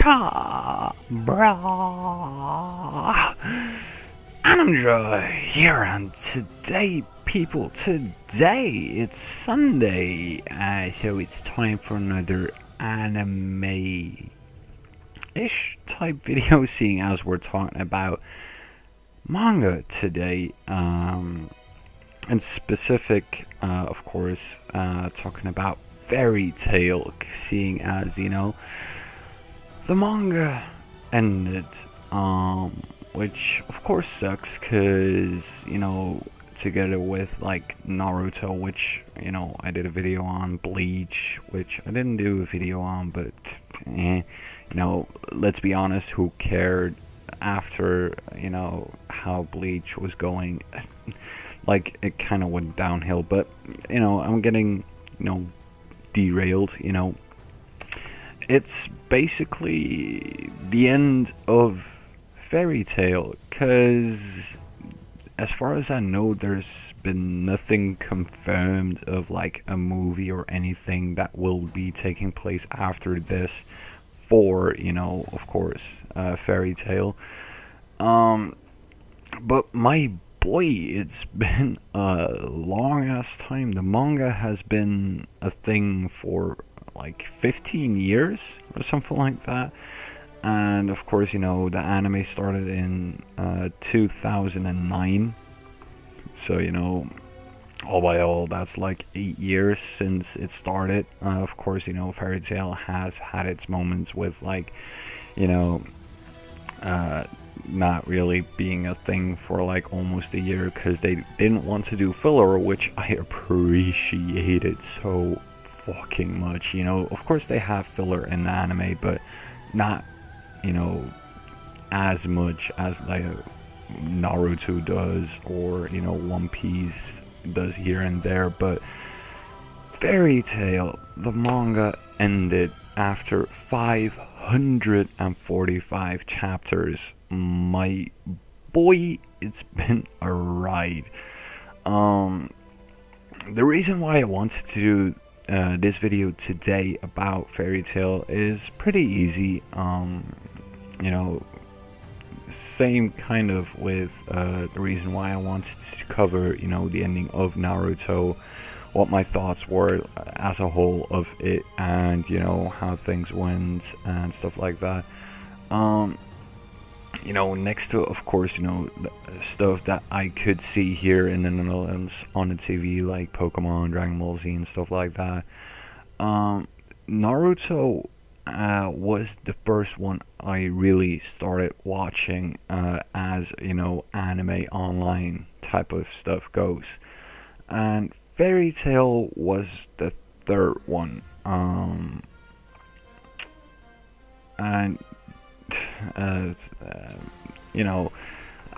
Fakkahhhh Brahhhhh. Animdra here, and today, people, it's Sunday, so it's time for another anime-ish type video, seeing as we're talking about manga today, and specific, of course, talking about Fairy Tail, seeing as, the manga ended, which of course sucks, cause together with like Naruto, which I did a video on, Bleach, which I didn't do a video on, but let's be honest, who cared after how Bleach was going? Like, it kind of went downhill, but I'm getting derailed. It's basically the end of Fairy Tail, because as far as I know, there's been nothing confirmed of like a movie or anything that will be taking place after this for of course, Fairy Tail. But my boy, it's been a long ass time. The manga has been a thing for like 15 years or something like that. And of course, the anime started in 2009. So, all by all, that's like 8 years since it started. Of course, Fairy Tail has had its moments with like, not really being a thing for like almost a year, because they didn't want to do filler, which I appreciated so fucking much. Of course they have filler in the anime, but not as much as like Naruto does, or One Piece does here and there. But Fairy Tail, the manga, ended after 545 chapters. My boy, it's been a ride. The reason why I wanted to do this video today about Fairy Tail is pretty easy. Same kind of with the reason why I wanted to cover the ending of Naruto, what my thoughts were as a whole of it, and how things went and stuff like that. Next to, of course, the stuff that I could see here in the Netherlands on the TV, like Pokemon, Dragon Ball Z, and stuff like that. Naruto was the first one I really started watching as, anime online type of stuff goes. And Fairy Tail was the third one. And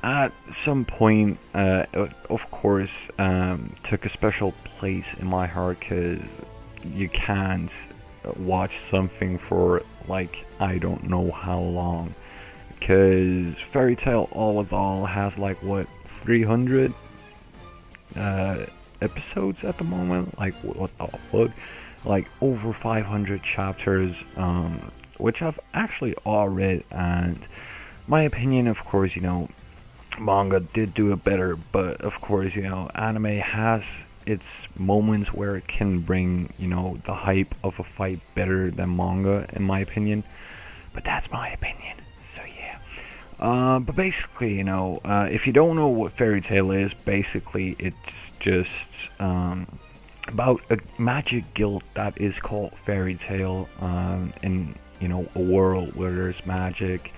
at some point, of course, took a special place in my heart, because you can't watch something for like I don't know how long, because Fairy Tail all with all has like what, 300 episodes at the moment, like what the fuck, like over 500 chapters, which I've actually all read. And my opinion, of course, manga did do it better, but of course, anime has its moments where it can bring, the hype of a fight better than manga, in my opinion. But that's my opinion, so yeah. But basically, if you don't know what Fairy Tail is, basically it's just about a magic guild that is called Fairy Tail, in a world where there's magic.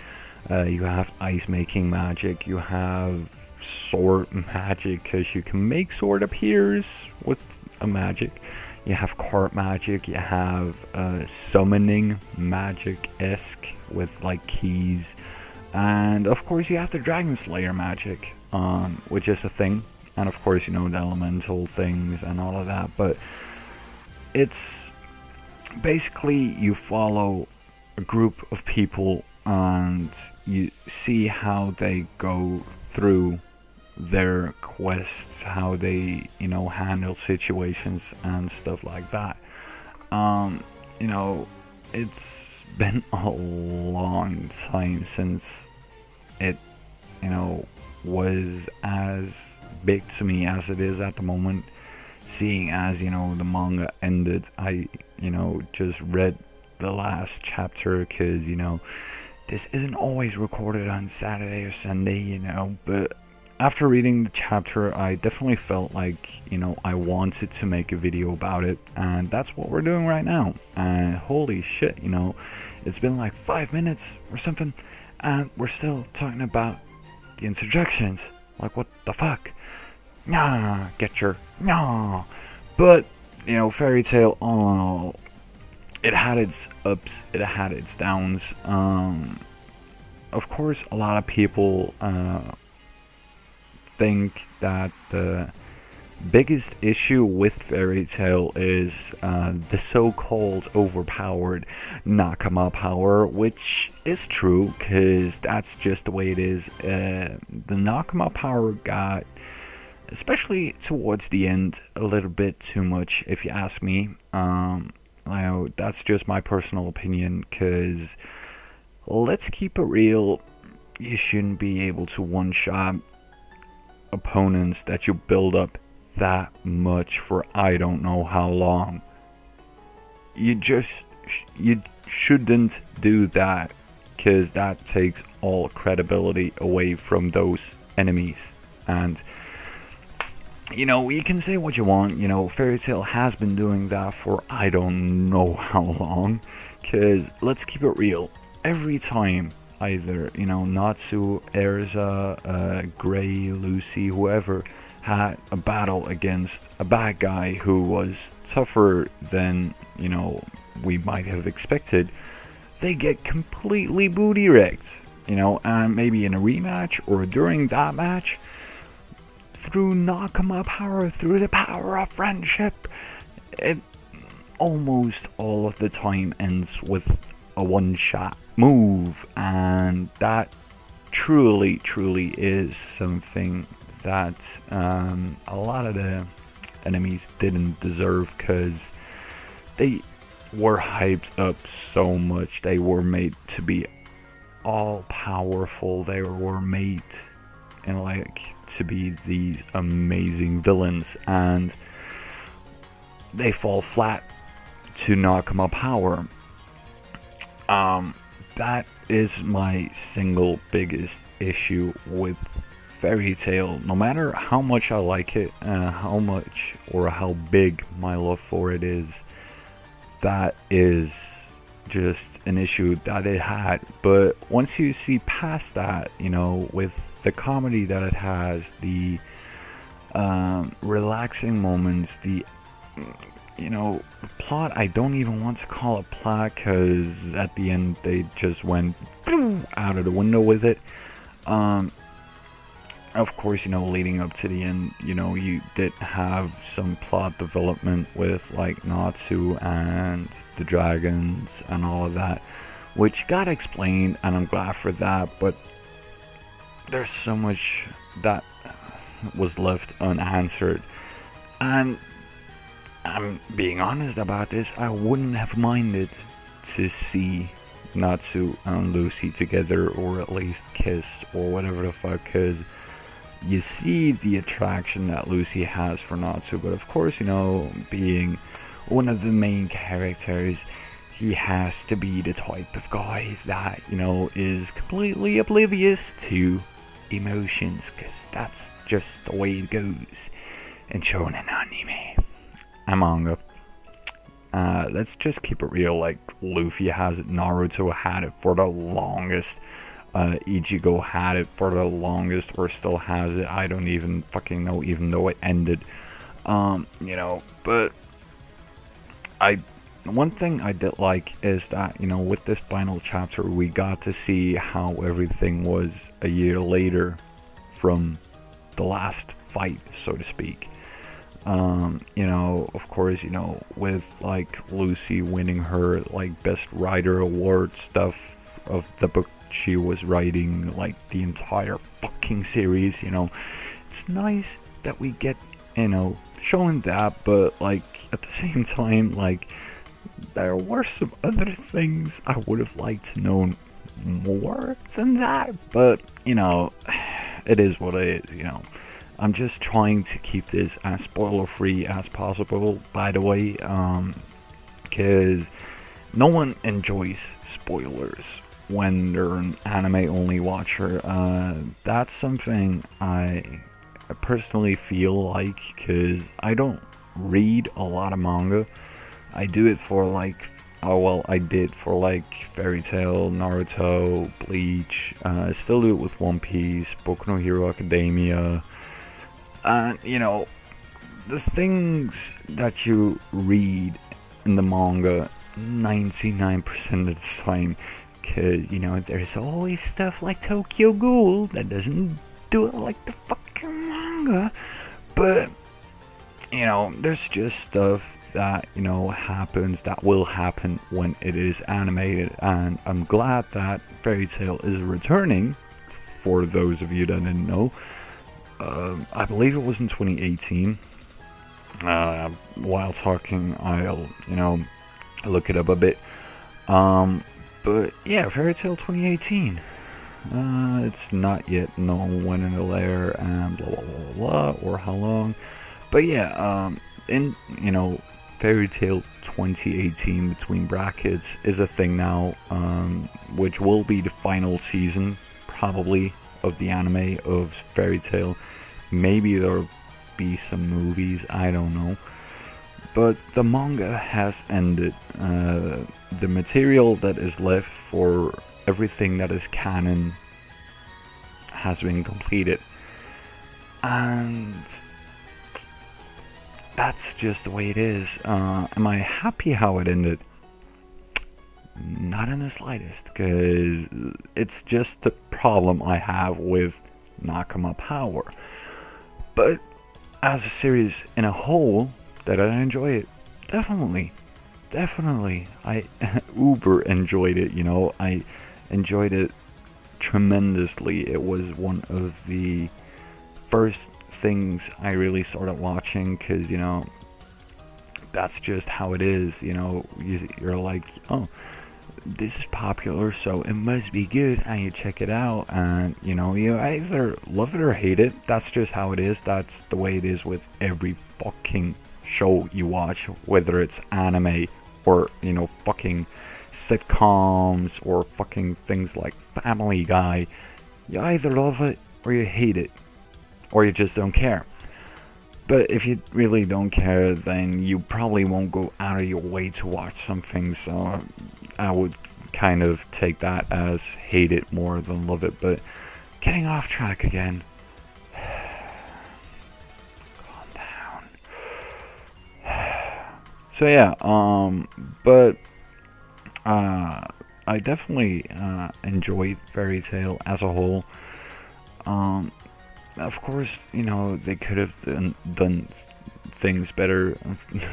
You have ice making magic, you have sword magic, because you can make sword appears with a magic. You have card magic, you have summoning magic-esque with like keys, and of course you have the Dragon Slayer magic, which is a thing, and of course the elemental things and all of that. But it's basically, you follow a group of people and you see how they go through their quests, how they handle situations and stuff like that. It's been a long time since it, was as big to me as it is at the moment. Seeing as, the manga ended, I, just read the last chapter because, this isn't always recorded on Saturday or Sunday, but after reading the chapter, I definitely felt like, I wanted to make a video about it, and that's what we're doing right now. And holy shit, it's been like 5 minutes or something, and we're still talking about the introductions. Like, what the fuck? Nah, get your nah. But, Fairy Tail, all in all, it had its ups, it had its downs. Of course, a lot of people think that the biggest issue with Fairy Tail is the so-called overpowered Nakama power, which is true, because that's just the way it is. The Nakama power got, especially towards the end, a little bit too much, if you ask me. That's just my personal opinion, because let's keep it real, you shouldn't be able to one-shot opponents that you build up that much for I don't know how long. You shouldn't do that, because that takes all credibility away from those enemies. And you can say what you want. Fairy Tail has been doing that for I don't know how long. Because let's keep it real. Every time either, Natsu, Erza, Gray, Lucy, whoever had a battle against a bad guy who was tougher than, we might have expected, they get completely booty wrecked. And maybe in a rematch or during that match, through Nakama power, through the power of friendship, it almost all of the time ends with a one-shot move, and that truly is something that a lot of the enemies didn't deserve, because they were hyped up so much. They were made to be all powerful. They were made to be these amazing villains, and they fall flat to Nakama power. That is my single biggest issue with Fairy Tail. No matter how much I like it, how much or how big my love for it is, that is just an issue that it had. But once you see past that, with the comedy that it has, the relaxing moments, the plot, I don't even want to call it plot, because at the end they just went out of the window with it. Of course, leading up to the end, you did have some plot development with Natsu and the dragons and all of that, which got explained, and I'm glad for that. But there's so much that was left unanswered, and I'm being honest about this, I wouldn't have minded to see Natsu and Lucy together, or at least kiss, or whatever the fuck, because you see the attraction that Lucy has for Natsu, but of course, being one of the main characters, he has to be the type of guy that, is completely oblivious to emotions, because that's just the way it goes in shonen anime and manga. Let's just keep it real. Luffy has it, Naruto had it for the longest, Ichigo had it for the longest, or still has it. I don't even fucking know, even though it ended. But one thing I did like is that, with this final chapter, we got to see how everything was a year later from the last fight, so to speak. Of course, with Lucy winning her best writer award stuff of the book she was writing, the entire fucking series, it's nice that we get, showing that, but at the same time, there were some other things I would have liked to know more than that, but it is what it is. I'm just trying to keep this as spoiler free as possible, by the way, because no one enjoys spoilers when they're an anime only watcher. That's something I personally feel like, because I don't read a lot of manga. I do it for I did for Fairy Tail, Naruto, Bleach. I still do it with One Piece, Boku no Hero Academia. The things that you read in the manga 99% of the time, because, there's always stuff like Tokyo Ghoul that doesn't do it like the fucking manga, but, there's just stuff that, happens, that will happen when it is animated, and I'm glad that Fairy Tail is returning, for those of you that didn't know. I believe it was in 2018. While talking, I'll, look it up a bit. But yeah, Fairy Tail 2018. It's not yet known when it'll air and blah blah blah blah or how long. But yeah, in Fairy Tail 2018 between brackets is a thing now, which will be the final season probably of the anime of Fairy Tail. Maybe there'll be some movies, I don't know. But the manga has ended. The material that is left for everything that is canon has been completed. And that's just the way it is. Am I happy how it ended? Not in the slightest, because it's just the problem I have with Nakama Power. But as a series in a whole, did I enjoy it? Definitely. I uber enjoyed it, I enjoyed it tremendously. It was one of the first things I really started watching, because, that's just how it is, you're like, oh, this is popular, so it must be good, and you check it out, and you either love it or hate it. That's just how it is. That's the way it is with every fucking show you watch, whether it's anime or fucking sitcoms or fucking things like Family Guy. You either love it or you hate it, or you just don't care. But if you really don't care, then you probably won't go out of your way to watch something. So I would kind of take that as hate it more than love it. But getting off track again. Calm down. So yeah, but I definitely enjoyed Fairy Tail as a whole. Of course, they could have done things better.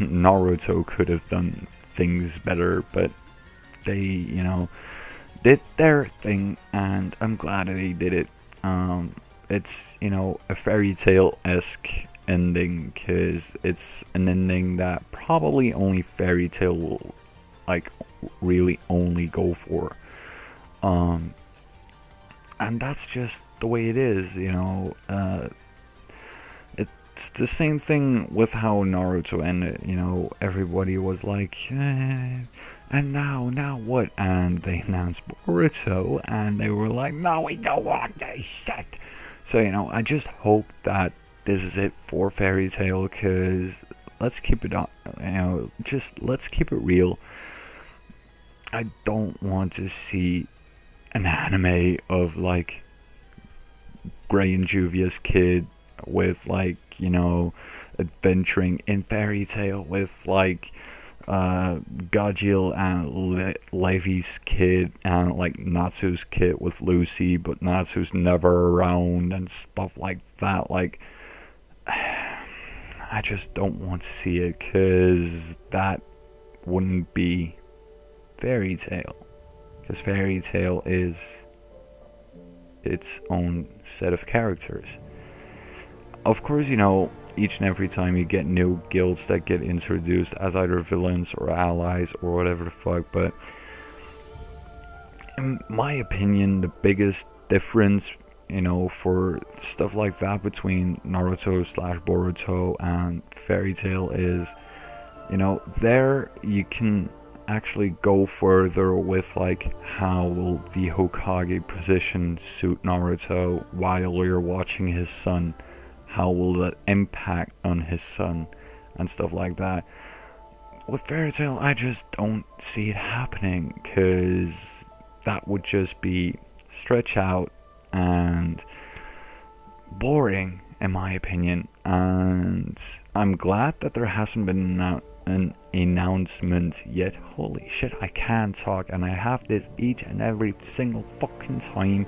Naruto could have done things better, but they, did their thing, and I'm glad that they did it. It's, a Fairy Tail-esque ending, because it's an ending that probably only Fairy Tail will, really only go for. And that's just the way it is, it's the same thing with how Naruto ended, everybody was like, and now what? And they announced Boruto, and they were like, no, we don't want this shit. So, I just hope that this is it for Fairy Tail, because let's keep it on, let's keep it real. I don't want to see an anime of Gray and Juvia's kid with adventuring in Fairy Tail with Gajil and Levy's kid, and Natsu's kid with Lucy, but Natsu's never around and stuff like that. I just don't want to see it, because that wouldn't be Fairy Tail. Because Fairy Tail is its own set of characters. of course, each and every time you get new guilds that get introduced as either villains or allies or whatever the fuck, but in my opinion, the biggest difference, for stuff like that between Naruto slash Boruto and Fairy Tail is, there you can actually go further with like how will the Hokage position suit Naruto while you're watching his son, how will that impact on his son and stuff like that. With Fairy Tail, I just don't see it happening, because that would just be stretch out and boring in my opinion. And I'm glad that there hasn't been an announcement yet. Holy shit, I can't talk, and I have this each and every single fucking time.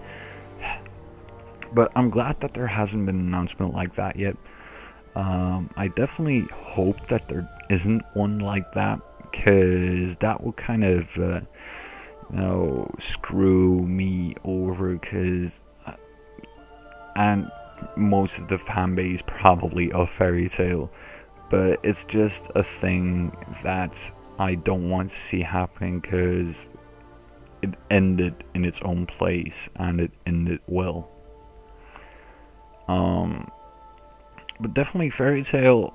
But I'm glad that there hasn't been an announcement like that yet. I definitely hope that there isn't one like that, because that will kind of screw me over, because and most of the fan base probably of Fairy Tail, but it's just a thing that I don't want to see happening, because it ended in its own place and it ended well. But definitely Fairy Tail,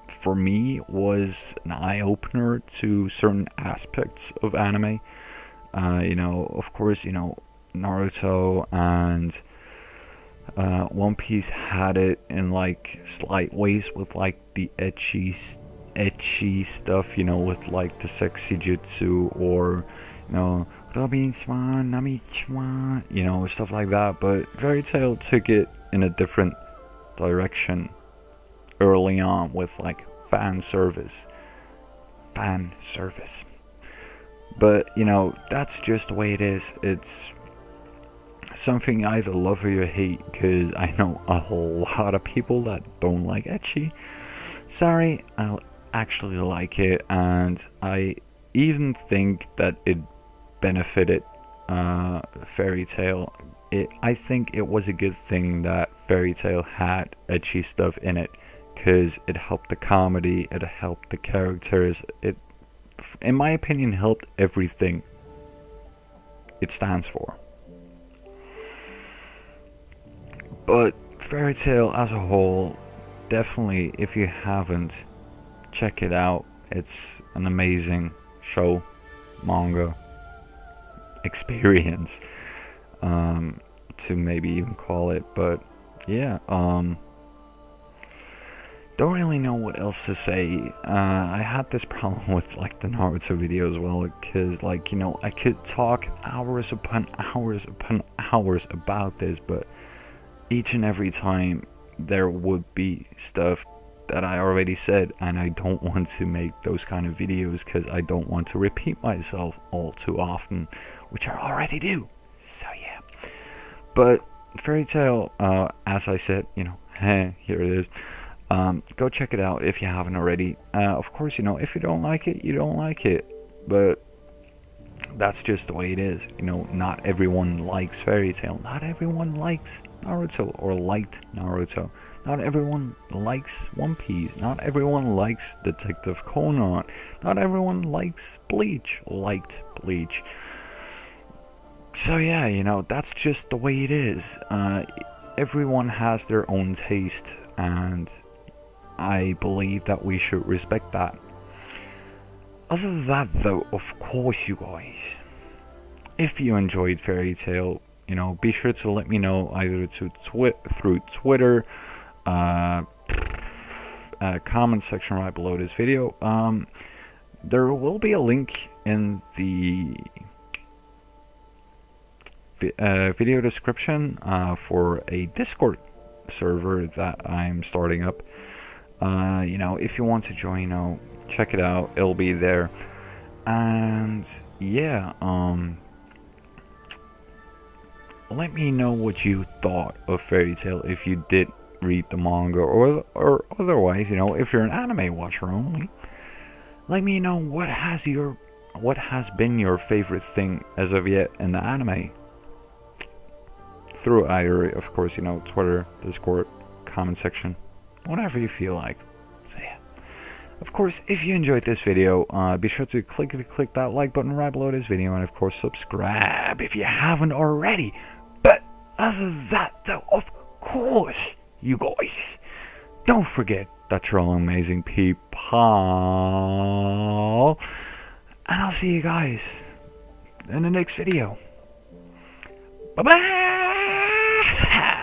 for me, was an eye-opener to certain aspects of anime. Of course, Naruto and One Piece had it in like slight ways with like the ecchi stuff, with like the sexy jutsu, or Robin Swan, Nami Swan, stuff like that. But Fairy Tail took it in a different direction early on with like fan service. But that's just the way it is. It's something you either love or you hate, because I know a whole lot of people that don't like ecchi. Sorry, I actually like it, and I even think that it benefited Fairy Tail. I think it was a good thing that Fairy Tail had ecchi stuff in it, because it helped the comedy, it helped the characters, it, in my opinion, helped everything it stands for. But Fairy Tail as a whole, definitely, if you haven't, check it out. It's an amazing show, manga, experience, to maybe even call it. But yeah, don't really know what else to say. I had this problem with like the Naruto video as well, because I could talk hours upon hours upon hours about this, but each and every time there would be stuff that I already said, and I don't want to make those kind of videos, because I don't want to repeat myself all too often, which I already do. So yeah. But Fairy Tail, as I said, here it is. Go check it out if you haven't already. Of course, if you don't like it, you don't like it. But that's just the way it is. Not everyone likes Fairy Tail. Not everyone likes Naruto or liked Naruto. Not everyone likes One Piece. Not everyone likes Detective Conan. Not everyone likes liked Bleach. So yeah, that's just the way it is. Everyone has their own taste, and I believe that we should respect that. Other than that, though, of course, you guys, if you enjoyed Fairy Tail, be sure to let me know either through Twitter, comment section right below this video. There will be a link in the video description for a Discord server that I'm starting up. If you want to join, check it out. It'll be there. And yeah, let me know what you thought of Fairy Tail, if you did read the manga, or otherwise, if you're an anime watcher only. Let me know what has been your favorite thing as of yet in the anime. Through either, of course, Twitter, Discord, comment section, whatever you feel like. So yeah. Of course, if you enjoyed this video, be sure to click that like button right below this video, and of course subscribe if you haven't already. But other than that, though, of course, you guys, don't forget that you're all amazing people. And I'll see you guys in the next video. Bye bye.